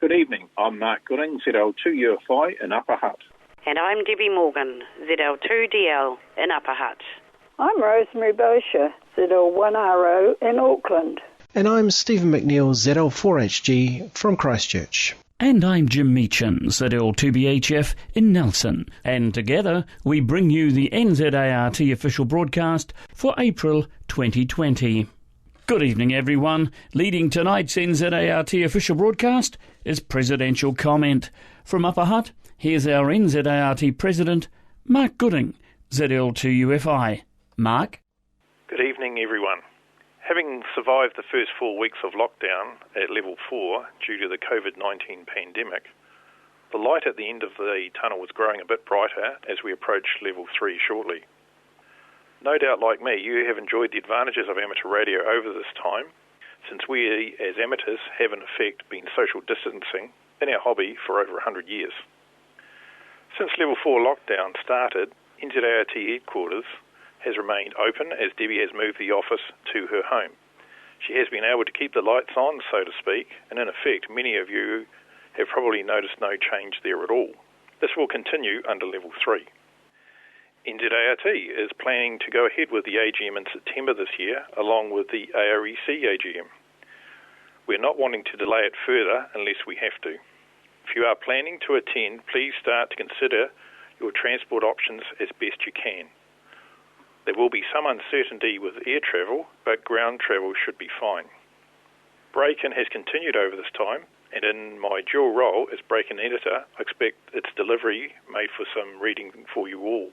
Good evening. I'm Mark Gooding, ZL2UFI in Upper Hutt. And I'm Debby Morgan, ZL2DL in Upper Hutt. I'm Rosemary Boshier, ZL1RO in Auckland. And I'm Stephen McNeill, ZL4HG from Christchurch. And I'm Jim Meachin, ZL2BHF in Nelson. And together we bring you the NZART official broadcast for April 2020. Good evening, everyone. Leading tonight's NZART official broadcast is Presidential Comment. From Upper Hutt, here's our NZART President, Mark Gooding, ZL2UFI. Mark? Good evening, everyone. Having survived the first 4 weeks of lockdown at level 4 due to the COVID-19 pandemic, the light at the end of the tunnel was growing a bit brighter as we approach level 3 shortly. No doubt, like me, you have enjoyed the advantages of amateur radio over this time, since we as amateurs have in effect been social distancing in our hobby for over 100 years. Since level 4 lockdown started, NZART headquarters has remained open as Debby has moved the office to her home. She has been able to keep the lights on, so to speak, and in effect, many of you have probably noticed no change there at all. This will continue under level 3. NZART is planning to go ahead with the AGM in September this year, along with the AREC AGM. We're not wanting to delay it further unless we have to. If you are planning to attend, please start to consider your transport options as best you can. There will be some uncertainty with air travel, but ground travel should be fine. Break-in has continued over this time, and in my dual role as break-in editor, I expect its delivery made for some reading for you all.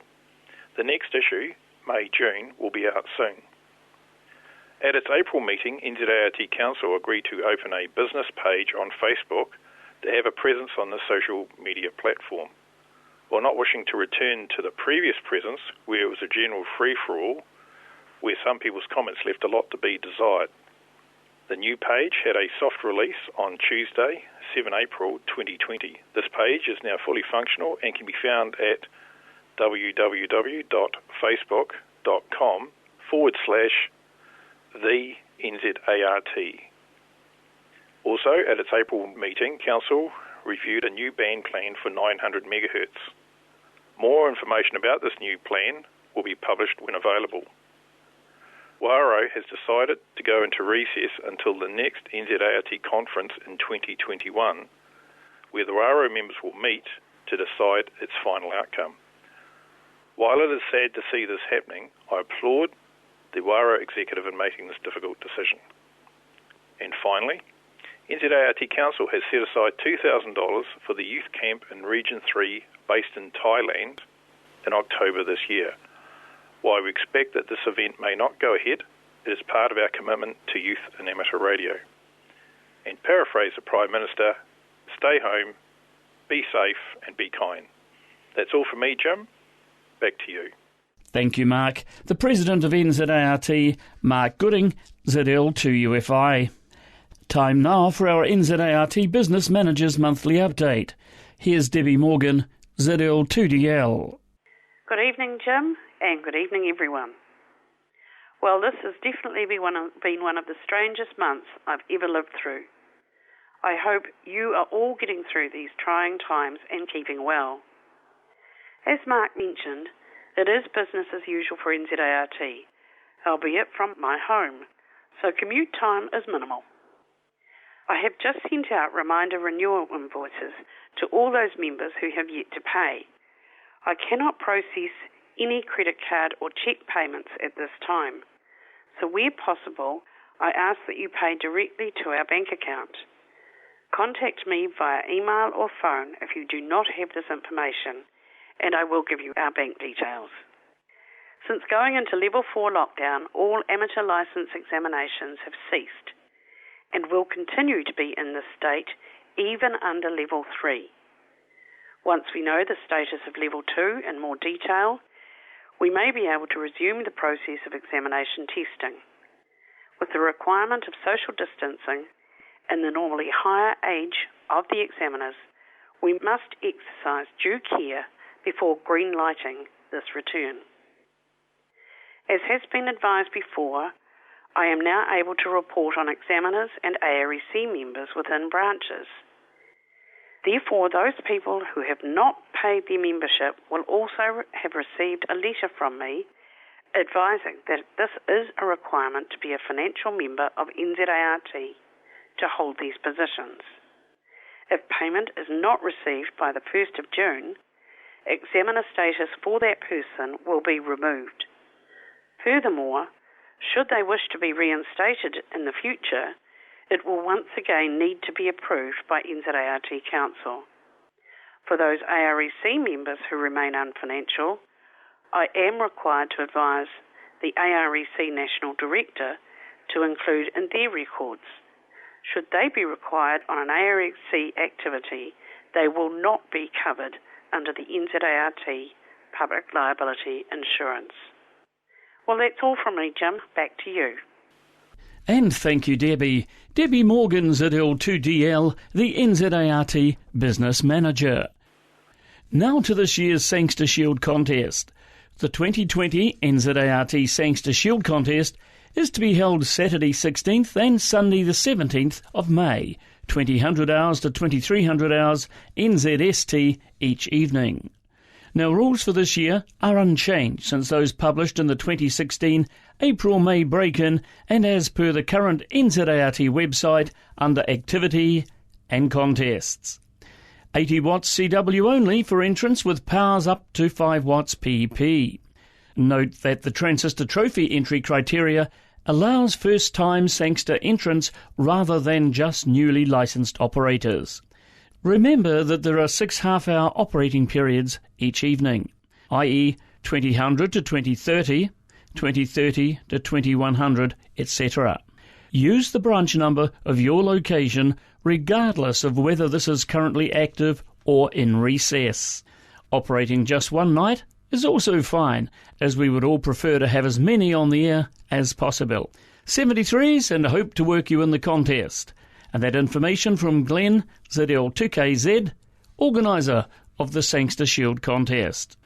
The next issue, May-June, will be out soon. At its April meeting, NZART Council agreed to open a business page on Facebook to have a presence on the social media platform. While not wishing to return to the previous presence, where it was a general free-for-all, where some people's comments left a lot to be desired. The new page had a soft release on Tuesday, 7 April 2020. This page is now fully functional and can be found at www.facebook.com/the NZART. Also, at its April meeting, Council reviewed a new band plan for 900 MHz. More information about this new plan will be published when available. WARO has decided to go into recess until the next NZART conference in 2021, where the WARO members will meet to decide its final outcome. While it is sad to see this happening, I applaud the WARO executive in making this difficult decision. And finally, NZART Council has set aside $2,000 for the youth camp in Region 3 based in Thailand in October this year. While we expect that this event may not go ahead, it is part of our commitment to youth and amateur radio. And paraphrase the Prime Minister, stay home, be safe and be kind. That's all from me, Jim. Back to you. Thank you, Mark. The President of NZART, Mark Gooding, ZL2UFI. Time now for our NZART Business Managers Monthly Update. Here's Debby Morgan, ZL2DL. Good evening, Jim, and good evening, everyone. Well, this has definitely been one of the strangest months I've ever lived through. I hope you are all getting through these trying times and keeping well. As Mark mentioned, it is business as usual for NZART, albeit from my home, so commute time is minimal. I have just sent out reminder renewal invoices to all those members who have yet to pay. I cannot process any credit card or cheque payments at this time, so where possible, I ask that you pay directly to our bank account. Contact me via email or phone if you do not have this information, and I will give you our bank details. Since going into Level 4 lockdown, all amateur licence examinations have ceased and will continue to be in this state even under Level 3. Once we know the status of Level 2 in more detail, we may be able to resume the process of examination testing. With the requirement of social distancing and the normally higher age of the examiners, we must exercise due care before green-lighting this return. As has been advised before, I am now able to report on examiners and AREC members within branches. Therefore, those people who have not paid their membership will also have received a letter from me advising that this is a requirement to be a financial member of NZART to hold these positions. If payment is not received by the 1st of June, examiner status for that person will be removed. Furthermore, should they wish to be reinstated in the future, it will once again need to be approved by NZART Council. For those AREC members who remain unfinancial, I am required to advise the AREC National Director to include in their records. Should they be required on an AREC activity, they will not be covered under the NZART Public Liability Insurance. Well, that's all from me, Jim. Back to you. And thank you, Debbie. Debbie Morgans at L2DL, the NZART Business Manager. Now to this year's Sangster Shield contest. The 2020 NZART Sangster Shield contest is to be held Saturday 16th and Sunday the 17th of May, 2000 hours to 2300 hours NZST each evening. Now, rules for this year are unchanged since those published in the 2016 April-May break-in and as per the current NZART website under Activity and Contests. 80 watts CW only for entrance with powers up to 5 watts PP. Note that the Transistor Trophy entry criteria allows first-time Sangster entrants rather than just newly licensed operators. Remember that there are 6 half-hour operating periods each evening, i.e. 2000 to 2030, 2030 to 2100, etc. Use the branch number of your location regardless of whether this is currently active or in recess. Operating just one night is also fine, as we would all prefer to have as many on the air as possible. 73s and hope to work you in the contest. And that information from Glenn, ZL2KZ, organiser of the Sangster Shield contest.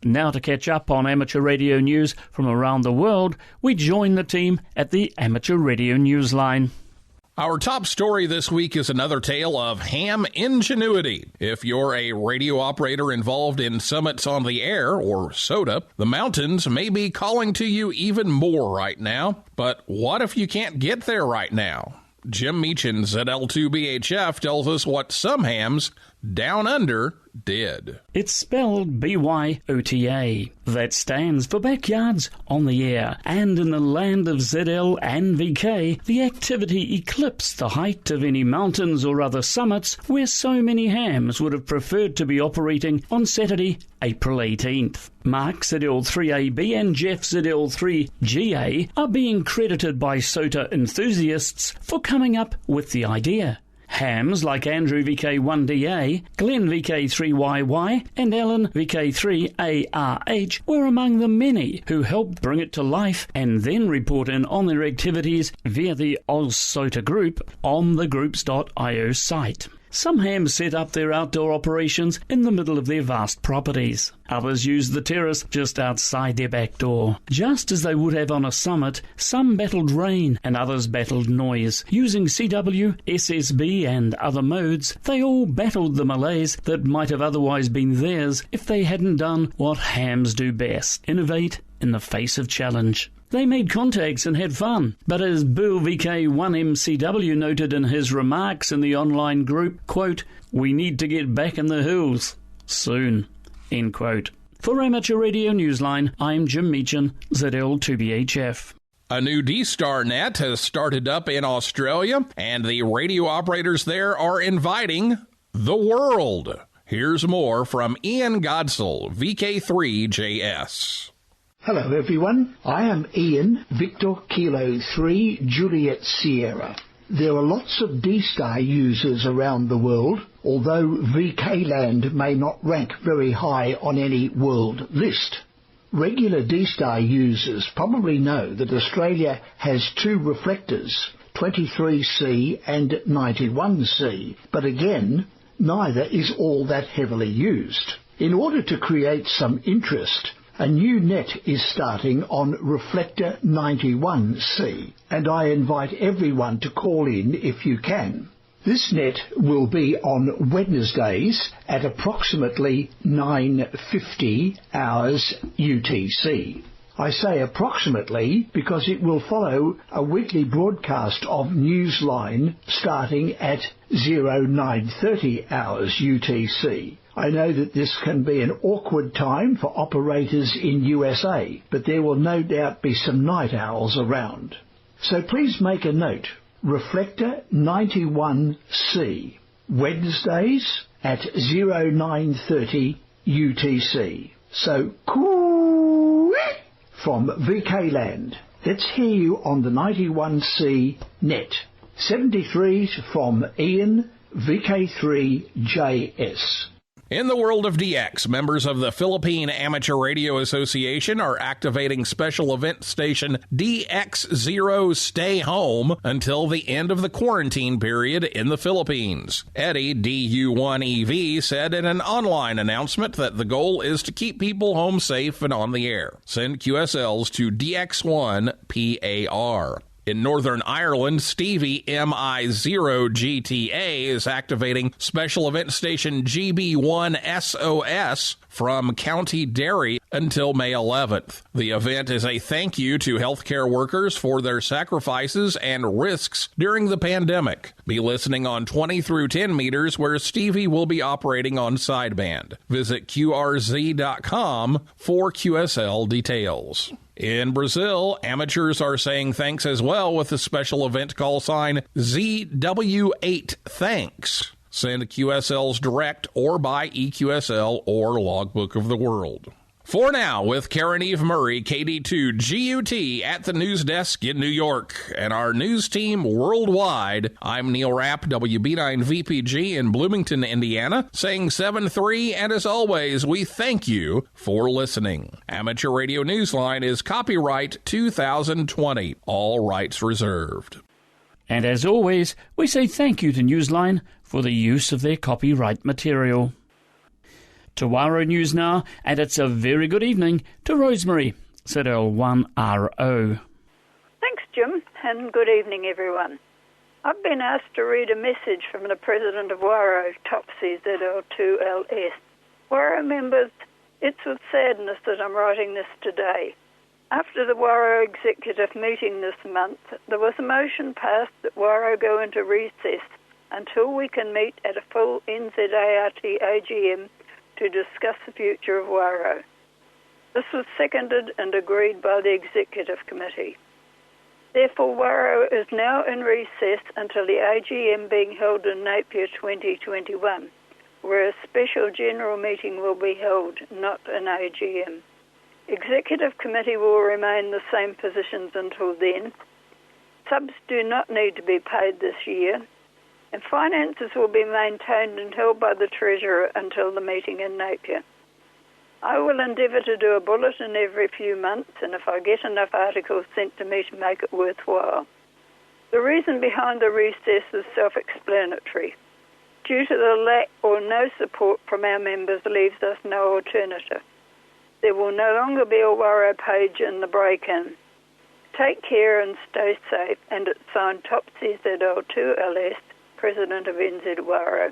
Now to catch up on amateur radio news from around the world, we join the team at the Amateur Radio Newsline. Our top story this week is another tale of ham ingenuity. If you're a radio operator involved in summits on the air or SOTA, the mountains may be calling to you even more right now. But what if you can't get there right now? Jim Meachin at L2BHF tells us what some hams down under did. It's spelled BYOTA. That stands for Backyards on the Air. And in the land of ZL and VK, the activity eclipsed the height of any mountains or other summits where so many hams would have preferred to be operating on Saturday, April 18th. Mark ZL3AB and Jeff ZL3GA are being credited by SOTA enthusiasts for coming up with the idea. Hams like Andrew VK1DA, Glenn VK3YY and Alan VK3ARH were among the many who helped bring it to life and then report in on their activities via the OzSOTA group on the groups.io site. Some hams set up their outdoor operations in the middle of their vast properties. Others used the terrace just outside their back door. Just as they would have on a summit, some battled rain and others battled noise. Using CW, SSB and other modes, they all battled the malaise that might have otherwise been theirs if they hadn't done what hams do best: innovate in the face of challenge. They made contacts and had fun, but as Bill VK1MCW noted in his remarks in the online group, quote, "We need to get back in the hills soon," end quote. For Amateur Radio Newsline, I'm Jim Meachin, ZL2BHF. A new D-Star net has started up in Australia, and the radio operators there are inviting the world. Here's more from Ian Godsell, VK3JS. Hello everyone, I am Ian, Victor Kilo 3, Juliet Sierra. There are lots of D-Star users around the world, although VK-Land may not rank very high on any world list. Regular D-Star users probably know that Australia has 2 reflectors, 23C and 91C, but again, neither is all that heavily used. In order to create some interest, a new net is starting on Reflector 91C, and I invite everyone to call in if you can. This net will be on Wednesdays at approximately 9:50 hours UTC. I say approximately because it will follow a weekly broadcast of Newsline starting at 09:30 hours UTC. I know that this can be an awkward time for operators in USA, but there will no doubt be some night owls around. So please make a note. Reflector 91C, Wednesdays at 09:30 UTC. So, cool from VK Land. Let's hear you on the 91C net. 73 from Ian, VK3JS. In the world of DX, members of the Philippine Amateur Radio Association are activating special event station DX0 Stay Home until the end of the quarantine period in the Philippines. Eddie, DU1EV, said in an online announcement that the goal is to keep people home safe and on the air. Send QSLs to DX1PAR. In Northern Ireland, Stevie MI0GTA is activating special event station GB1SOS from County Derry until May 11th. The event is a thank you to healthcare workers for their sacrifices and risks during the pandemic. Be listening on 20 through 10 meters where Stevie will be operating on sideband. Visit QRZ.com for QSL details. In Brazil, amateurs are saying thanks as well with the special event call sign ZW8 Thanks. Send QSLs direct or by EQSL or Logbook of the World. For now, with Karen Eve Murray, KD2 GUT at the news desk in New York, and our news team worldwide, I'm Neil Rapp, WB9VPG in Bloomington, Indiana, saying 7-3, and as always, we thank you for listening. Amateur Radio Newsline is copyright 2020, all rights reserved. And as always, we say thank you to Newsline for the use of their copyright material. To WARO News now, and it's a very good evening to Rosemary, ZL1RO. Thanks, Jim, and good evening, everyone. I've been asked to read a message from the President of WARO, Topsy ZL2LS. WARO members, it's with sadness that I'm writing this today. After the WARO executive meeting this month, there was a motion passed that WARO go into recess until we can meet at a full NZART AGM to discuss the future of WARO. This was seconded and agreed by the Executive Committee. Therefore, WARO is now in recess until the AGM being held in Napier 2021, where a special general meeting will be held, not an AGM. Executive Committee will remain the same positions until then. Subs do not need to be paid this year, and finances will be maintained and held by the Treasurer until the meeting in Napier. I will endeavour to do a bulletin every few months, and if I get enough articles sent to me to make it worthwhile. The reason behind the recess is self-explanatory. Due to the lack or no support from our members leaves us no alternative. There will no longer be a WARO page in the break-in. Take care and stay safe, and it's signed Topsy ZL2LS, President of NZWARO.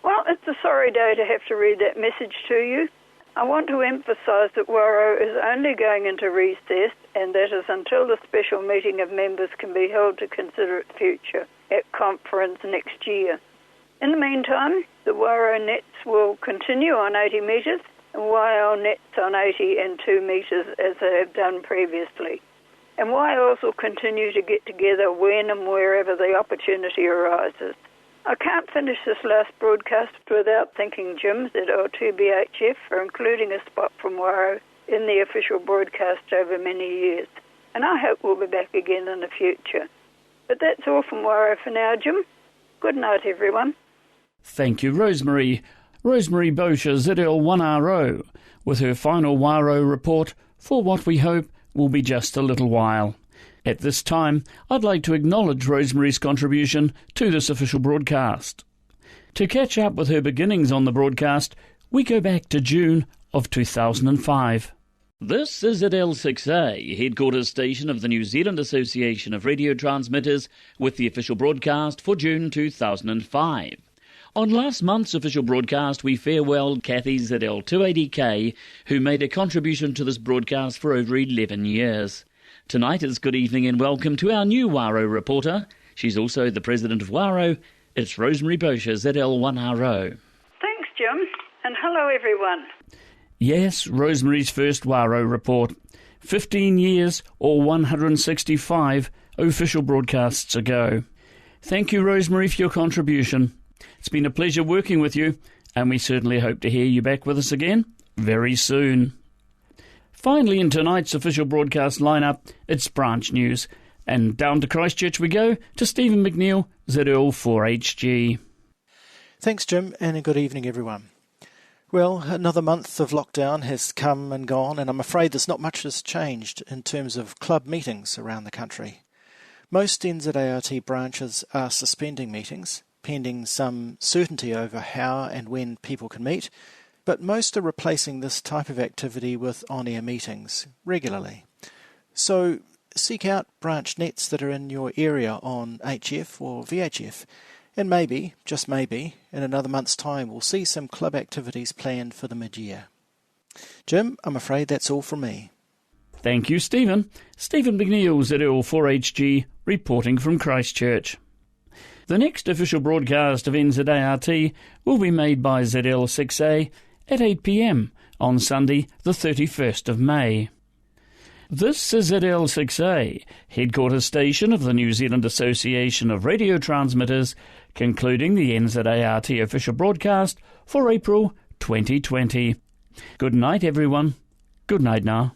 Well, it's a sorry day to have to read that message to you. I want to emphasise that WARO is only going into recess, and that is until the special meeting of members can be held to consider its future at conference next year. In the meantime, the WARO nets will continue on 80 metres, and YL nets on 80 and 2 metres as they have done previously. And YLs will continue to get together when and wherever the opportunity arises. I can't finish this last broadcast without thanking Jim ZL2BHF for including a spot from WARO in the official broadcast over many years. And I hope we'll be back again in the future. But that's all from WARO for now, Jim. Good night, everyone. Thank you, Rosemary. Rosemary Boshier, ZL1RO, with her final WARO report for what we hope will be just a little while. At this time, I'd like to acknowledge Rosemary's contribution to this official broadcast. To catch up with her beginnings on the broadcast, we go back to June of 2005. This is at L6A, headquarters station of the New Zealand Association of Radio Transmitters, with the official broadcast for June 2005. On last month's official broadcast, we farewelled Kathy ZL280K, who made a contribution to this broadcast for over 11 years. Tonight is good evening and welcome to our new WARO reporter. She's also the president of WARO. It's Rosemary Boshier, ZL1RO. Thanks, Jim, and hello, everyone. Yes, Rosemary's first WARO report. 15 years or 165 official broadcasts ago. Thank you, Rosemary, for your contribution. It's been a pleasure working with you, and we certainly hope to hear you back with us again very soon. Finally, in tonight's official broadcast lineup, it's branch news. And down to Christchurch we go to Stephen McNeill, ZL4HG. Thanks, Jim, and a good evening, everyone. Well, another month of lockdown has come and gone, and I'm afraid there's not much has changed in terms of club meetings around the country. Most NZART branches are suspending meetings, pending some certainty over how and when people can meet, but most are replacing this type of activity with on-air meetings regularly. So seek out branch nets that are in your area on HF or VHF, and maybe, just maybe, in another month's time we'll see some club activities planned for the mid-year. Jim, I'm afraid that's all from me. Thank you, Stephen. Stephen McNeill, ZL4HG, reporting from Christchurch. The next official broadcast of NZART will be made by ZL6A at 8 p.m. on Sunday, the 31st of May. This is ZL6A, headquarters station of the New Zealand Association of Radio Transmitters, concluding the NZART official broadcast for April 2020. Good night, everyone. Good night now.